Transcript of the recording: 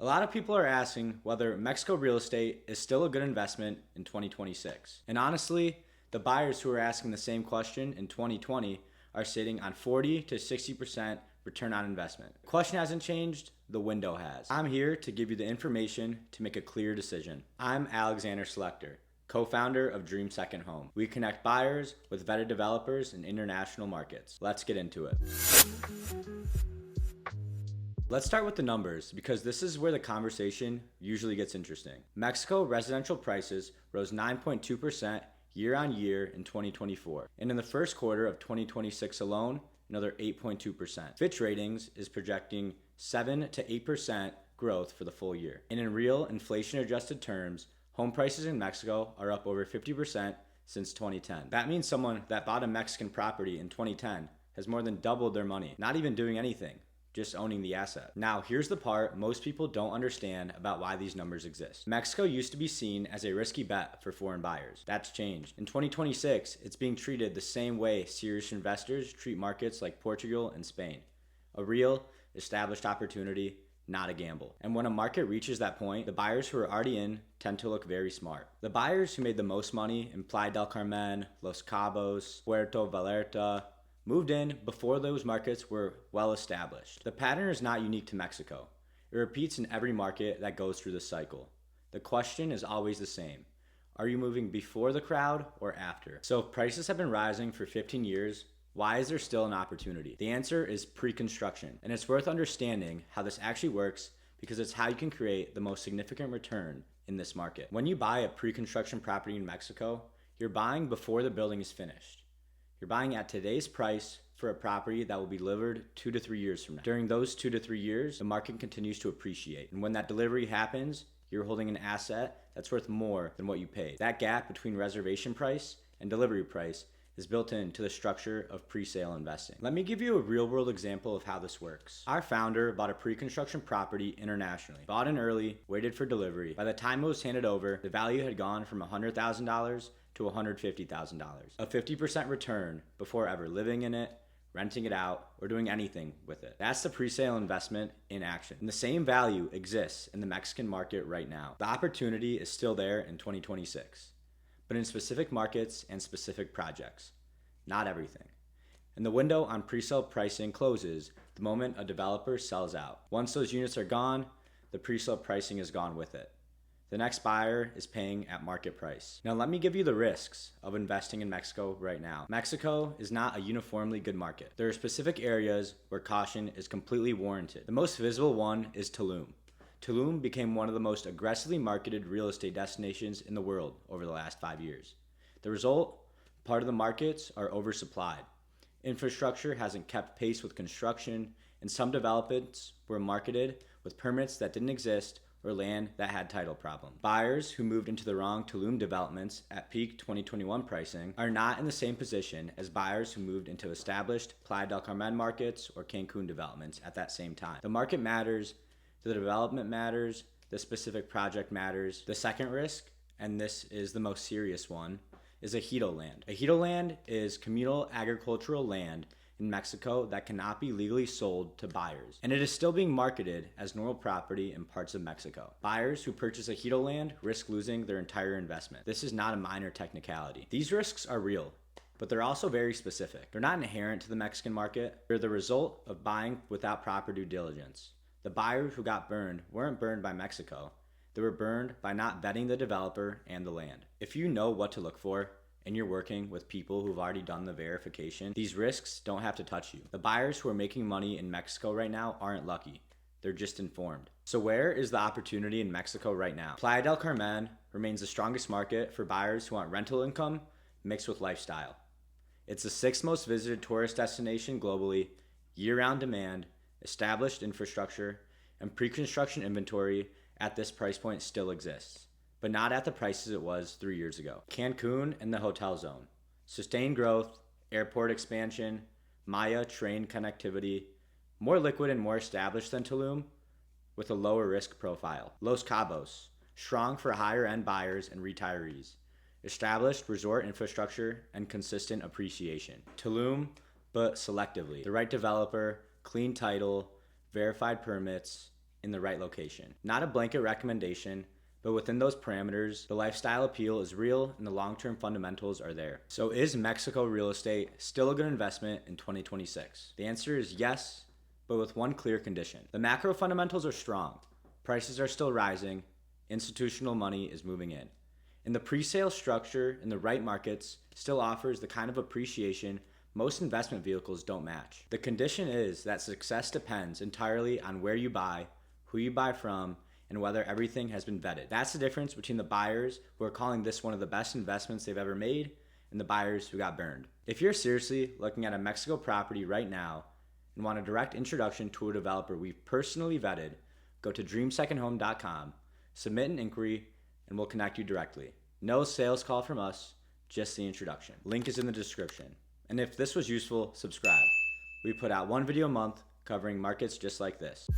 lot of people are asking whether Mexico real estate is still a good investment in 2026. And honestly, the buyers who are asking the same question in 2020 are sitting on 40 to 60% return on investment. The question hasn't changed, the window has. I'm here to give you the information to make a clear decision. I'm Alexander Selektor, co-founder of Dream Second Home. We connect buyers with vetted developers in international markets. Let's get into it. Let's start with the numbers because this is where the conversation usually gets interesting. Mexico residential prices rose 9.2% year on year in 2024. And in the first quarter of 2026 alone, another 8.2%. Fitch Ratings is projecting 7 to 8% growth for the full year. And in real inflation-adjusted terms, home prices in Mexico are up over 50% since 2010. That means someone that bought a Mexican property in 2010 has more than doubled their money, not even doing anything, just owning the asset. Now, here's the part most people don't understand about why these numbers exist. Mexico used to be seen as a risky bet for foreign buyers. That's changed. In 2026, it's being treated the same way serious investors treat markets like Portugal and Spain. A real, established opportunity, not a gamble. And when a market reaches that point, the buyers who are already in tend to look very smart. The buyers who made the most money in Playa del Carmen, Los Cabos, Puerto Vallarta, moved in before those markets were well established. The pattern is not unique to Mexico. It repeats in every market that goes through this cycle. The question is always the same. Are you moving before the crowd or after? So if prices have been rising for 15 years, why is there still an opportunity? The answer is pre-construction, and it's worth understanding how this actually works because it's how you can create the most significant return in this market. When you buy a pre-construction property in Mexico, you're buying before the building is finished. You're buying at today's price for a property that will be delivered 2 to 3 years from now. During those 2 to 3 years, the market continues to appreciate. And when that delivery happens, you're holding an asset that's worth more than what you paid. That gap between reservation price and delivery price is built into the structure of pre-sale investing. Let me give you a real-world example of how this works. Our founder bought a pre-construction property internationally, bought in early, waited for delivery. By the time it was handed over, the value had gone from $100,000 to $150,000. A 50% return before ever living in it, renting it out, or doing anything with it. That's the pre-sale investment in action. And the same value exists in the Mexican market right now. The opportunity is still there in 2026, but in specific markets and specific projects, not everything. And the window on pre-sale pricing closes the moment a developer sells out. Once those units are gone, the pre-sale pricing is gone with it. The next buyer is paying at market price. Now let me give you the risks of investing in Mexico right now. Mexico is not a uniformly good market. There are specific areas where caution is completely warranted. The most visible one is Tulum. Tulum became one of the most aggressively marketed real estate destinations in the world over the last 5 years. The result? Part of the markets are oversupplied. Infrastructure hasn't kept pace with construction, and some developments were marketed with permits that didn't exist or land that had title problems. Buyers who moved into the wrong Tulum developments at peak 2021 pricing are not in the same position as buyers who moved into established Playa del Carmen markets or Cancun developments at that same time. The market matters, the development matters, the specific project matters. The second risk, and this is the most serious one, is ejido land. Ejido land is communal agricultural land in Mexico that cannot be legally sold to buyers, and it is still being marketed as normal property in parts of Mexico. Buyers who purchase ejido land risk losing their entire investment. This is not a minor technicality. These risks are real, but they're also very specific. They're not inherent to the Mexican market. They're the result of buying without proper due diligence. The buyers who got burned weren't burned by Mexico. They were burned by not vetting the developer and the land. If you know what to look for, and you're working with people who've already done the verification, these risks don't have to touch you. The buyers who are making money in Mexico right now aren't lucky. They're just informed. So where is the opportunity in Mexico right now? Playa del Carmen remains the strongest market for buyers who want rental income mixed with lifestyle. It's the 6th most visited tourist destination globally, year-round demand, established infrastructure, and pre-construction inventory at this price point still exists, but not at the prices it was 3 years ago. Cancun and the hotel zone. Sustained growth, airport expansion, Maya train connectivity, more liquid and more established than Tulum, with a lower risk profile. Los Cabos, strong for higher end buyers and retirees. Established resort infrastructure and consistent appreciation. Tulum, but selectively. The right developer, clean title, verified permits, in the right location. Not a blanket recommendation, but within those parameters, the lifestyle appeal is real and the long-term fundamentals are there. So is Mexico real estate still a good investment in 2026? The answer is yes, but with one clear condition. The macro fundamentals are strong. Prices are still rising. Institutional money is moving in. And the pre-sale structure in the right markets still offers the kind of appreciation most investment vehicles don't match. The condition is that success depends entirely on where you buy, who you buy from, and whether everything has been vetted. That's the difference between the buyers who are calling this one of the best investments they've ever made and the buyers who got burned. If you're seriously looking at a Mexico property right now and want a direct introduction to a developer we've personally vetted, go to dreamsecondhome.com, submit an inquiry, and we'll connect you directly. No sales call from us, just the introduction. Link is in the description. And if this was useful, subscribe. We put out one video a month covering markets just like this.